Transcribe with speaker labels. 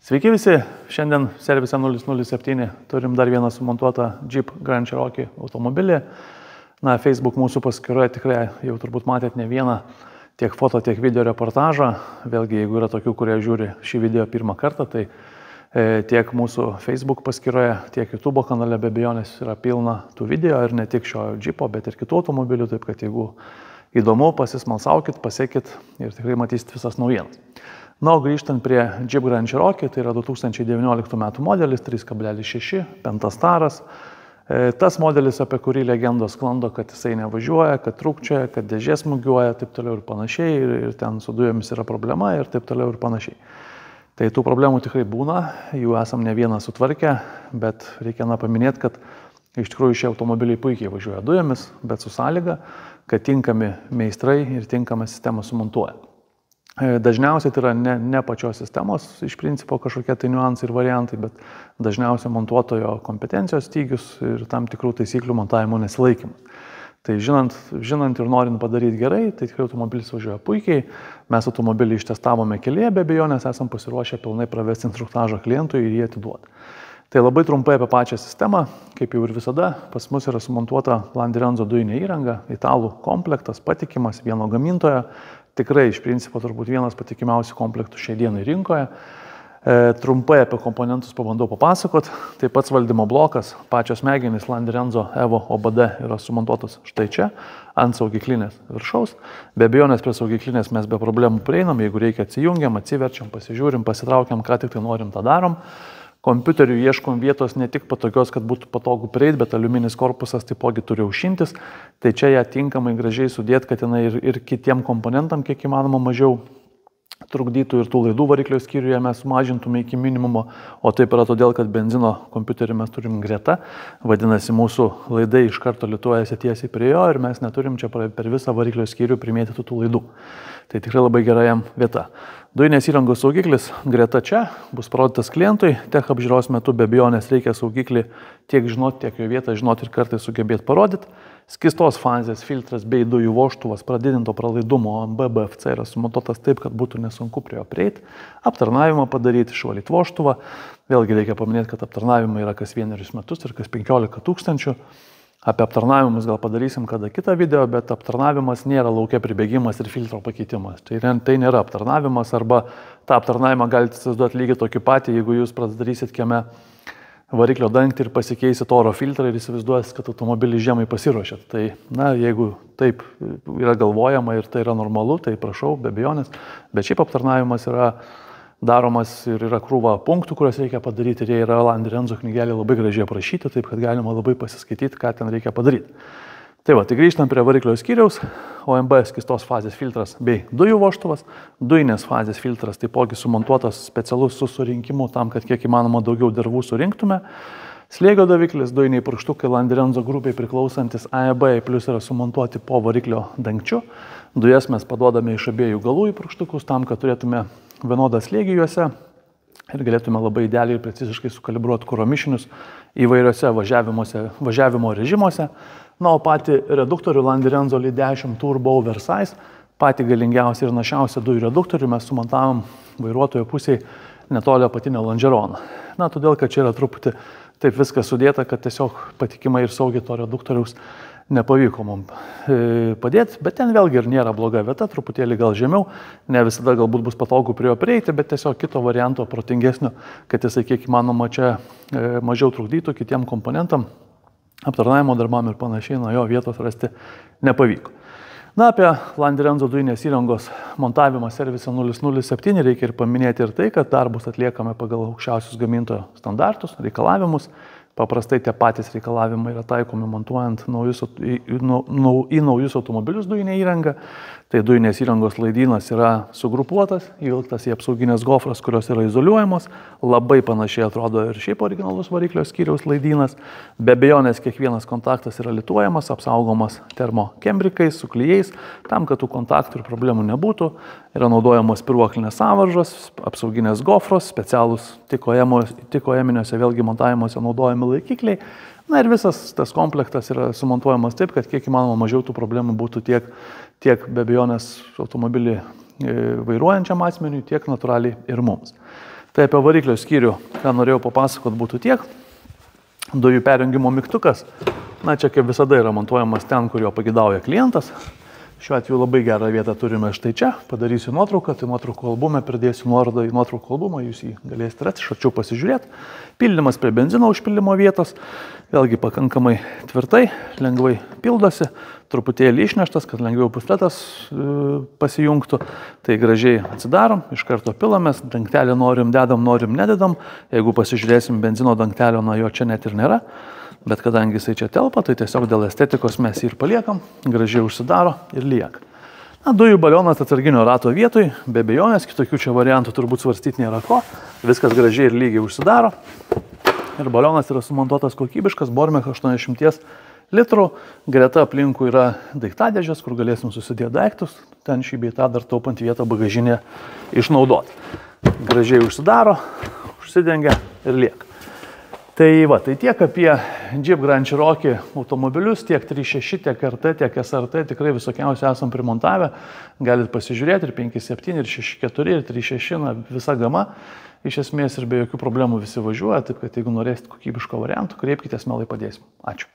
Speaker 1: Sveiki visi, šiandien servise 007 turim dar vieną sumontuotą Jeep Grand Cherokee automobilį. Facebook mūsų paskyroje tikrai jau turbūt matėt ne vieną tiek foto, tiek video reportažą. Vėlgi, jeigu yra tokių, kurie žiūri šį video pirmą kartą, tai tiek mūsų Facebook paskyroje, tiek YouTube kanale be abejonės yra pilna tų video ir ne tik šio Jeepo, bet ir kitų automobilių, taip kad jeigu įdomu, pasismalsaukit, pasiekit ir tikrai matysit visas naujienas. O grįžtant prie Jeep Grand Cherokee, tai yra 2019 metų modelis, 3.6, 5 staras. Tas modelis, apie kurį legendos sklando, kad jisai nevažiuoja, kad trūkčioja, kad dėžė smūgiuoja, taip toliau ir panašiai, ir ten su dujomis yra problema ir taip toliau ir panašiai. Tai tų problemų tikrai būna, jų esam ne vieną sutvarkę, bet reikia paminėti, kad iš tikrųjų šie automobiliai puikiai važiuoja dujomis, bet su sąlyga, kad tinkami meistrai ir tinkama sistema sumontuoja. Dažniausiai tai yra ne pačios sistemos, iš principo kažkokie tai niuansai ir variantai, bet dažniausiai montuotojo kompetencijos stygius ir tam tikrų taisyklių montavimo nesilaikymas. Tai žinant ir norint padaryti gerai, tai tikrai automobilis važiuoja puikiai. Mes automobilį ištestavome kelyje, be abejonės esam pasiruošę pilnai pravesti instruktažą klientui ir jį atiduoti. Tai labai trumpai apie pačią sistemą, kaip jau ir visada, pas mus yra sumontuota Landirenzo dujinė įranga, italų komplektas, patikimas, vieno gamintojo. Tikrai iš principo turbūt vienas patikimiausių komplektų šiai dienai rinkoje. Trumpai apie komponentus pabandau papasakot. Tai pats valdymo blokas, pačios smegenys Landirenzo Evo OBD yra sumontuotas štai čia, ant saugiklinės viršaus. Be abejonės prie saugiklinės mes be problemų prieinam, jeigu reikia atsijungiam, atsiverčiam, pasižiūrim, pasitraukiam, ką tik tai norim, tą darom. Kompiuteriu ieškom vietos ne tik patogios, kad būtų patogu prieiti, bet aliuminis korpusas taipogi turi aušintis. Tai čia ją tinkamai gražiai sudėti, kad jinai ir kitiem komponentam kiek įmanoma mažiau trukdytų ir tų laidų variklio skyriuje mes sumažintume iki minimumo. O taip yra todėl, kad benzino kompiuterį mes turim greta. Vadinasi, mūsų laidai iš karto lituojasi tiesiai prie jo ir mes neturim čia per visą variklio skyrių primėtyti tų laidų. Tai tikrai labai gera jam vieta. Dujinės įrangos saugiklis greta čia bus parodytas klientui. Tech apžiūros metu be abejonės reikia saugiklį tiek žinoti, tiek jo vietą žinoti ir kartais sugebėti parodyti. Skystos fazės filtras bei dujų vožtuvas pradidinto pralaidumo BFC yra sumontuotas taip, kad būtų nesunku prie jo prieiti. Aptarnavimą padaryti, išvalyti vožtuvą. Vėlgi reikia paminėti, kad aptarnavimai yra kas 1 metus ir kas 15 000. Apie aptarnavimus gal padarysim kada kitą video, bet aptarnavimas nėra laukia pribėgimas ir filtro pakeitimas. Tai nėra aptarnavimas, arba tą aptarnavimą galite įsivaizduoti lygiai tokį patį, jeigu jūs pradarysit kieme variklio dangtį ir pasikeisit oro filtrą ir įsivaizduosit, kad automobilį žiemai pasiruošėt. Tai, jeigu taip yra galvojama ir tai yra normalu, tai prašau, be abejonės. Bet šiaip aptarnavimas yra daromas ir yra krūva punktų, kuriuos reikia padaryti ir jie yra Landirenzo knygelė labai gražiai aprašyti, taip kad galima labai pasiskaityti, ką ten reikia padaryti. Tai grįžtant prie variklio skyriaus, OMB skystos fazės filtras bei dujų vožtuvas, dujinės fazės filtras taipogi sumontuotas specialus su surinkimu tam, kad kiek įmanoma daugiau dervų surinktume. Slėgio daviklis, dujiniai purkštukai Landirenzo grupiai priklausantis AEB plus yra sumontuoti po variklio dangčiu. Dujas mes paduodame iš abiejų galų į purkštukus tam, kad turėtume vienodą slėgį juose ir galėtume labai idealiai ir preciziškai sukalibruoti kuro mišinius įvairiose važiavimo režimuose. O patį reduktorių Landirenzo Li10 Turbo Oversize, patį galingiausią ir našiausią dujų reduktorių mes sumontavom vairuotojo pusėje netoli apatinio lonžerono. Todėl, kad čia yra truputį taip viskas sudėta, kad tiesiog patikimai ir saugiai to reduktoriaus nepavyko mums padėti, bet ten vėlgi ir nėra bloga vieta, truputėlį gal žemiau, ne visada galbūt bus patogu prie jo prieiti, bet tiesiog kito varianto protingesnio, kad jisai kiek įmanoma čia mažiau trukdytų kitiem komponentam, aptarnavimo darbam ir panašiai, jo vietos rasti nepavyko. Apie Landirenzo dujinės įrangos montavimą servise 007 reikia ir paminėti ir tai, kad darbus atliekame pagal aukščiausius gamintojo standartus, reikalavimus. Paprastai tie patys reikalavimai yra taikomi montuojant į naujus automobilius dujinę įrangą. Tai dujinės įrangos laidynas yra sugrupuotas, įvilktas į apsauginės gofras, kurios yra izoliuojamos. Labai panašiai atrodo ir šiaip originalus variklio skyriaus laidynas. Be abejonės kiekvienas kontaktas yra lituojamas, apsaugomas termokembrikais su klijais. Tam, kad tų kontaktų ir problemų nebūtų, yra naudojamos spyruoklinės sąvaržos, apsauginės gofros, specialūs tikoeminiuose vėlgi montavimuose naudojami laikikliai. Ir visas tas komplektas yra sumontuojamas taip, kad kiek įmanoma mažiau tų problemų būtų tiek be abejonės automobilį vairuojančiam asmeniui, tiek natūraliai ir mums. Tai apie variklio skyrių, ką norėjau papasakoti, būtų tiek. Dujų perjungimo mygtukas, na čia kaip visada yra montuojamas ten, kur jo pagidauja klientas. Šiuo atveju labai gerą vietą turime štai čia, padarysiu nuotrauką, tai nuotraukų albume pridėsiu nuorodą į nuotraukų albumą, jūs jį galėsite rasti, iš arčiau pasižiūrėti. Pildymas prie benzino užpildymo vietos, vėlgi pakankamai tvirtai, lengvai pildosi, truputėlį išneštas, kad lengviau pusletas pasijungtų, tai gražiai atsidarom, iš karto pilamės, dangtelį norim dedam, norim nededam, jeigu pasižiūrėsim benzino dangtelio, na jo čia net ir nėra. Bet kadangi jisai čia telpa, tai tiesiog dėl estetikos mes jį ir paliekam, gražiai užsidaro ir lieka. Na, dujų balionas atsarginio rato vietoj, be abejonės, kitokių čia variantų turbūt svarstyti nėra ko. Viskas gražiai ir lygiai užsidaro. Ir balionas yra sumontuotas kokybiškas, Bormech 80 litrų. Greta aplinkų yra daiktadėžės, kur galėsim susidėti daiktus. Ten šį bei tą dar taupant vietą bagažinę išnaudoti. Gražiai užsidaro, užsidengia ir lieka. Tai va, tai tiek apie Jeep Grand Cherokee automobilius, tiek 3.6, tiek RT, tiek SRT, tikrai visokiausiai esam primontavę. Galit pasižiūrėti ir 5.7, ir 6.4, ir 3.6, na, visa gama. Iš esmės ir be jokių problemų visi važiuoja, taip kad jeigu norėsit kokybiško variantų, kreipkitės, mielai padėsim. Ačiū.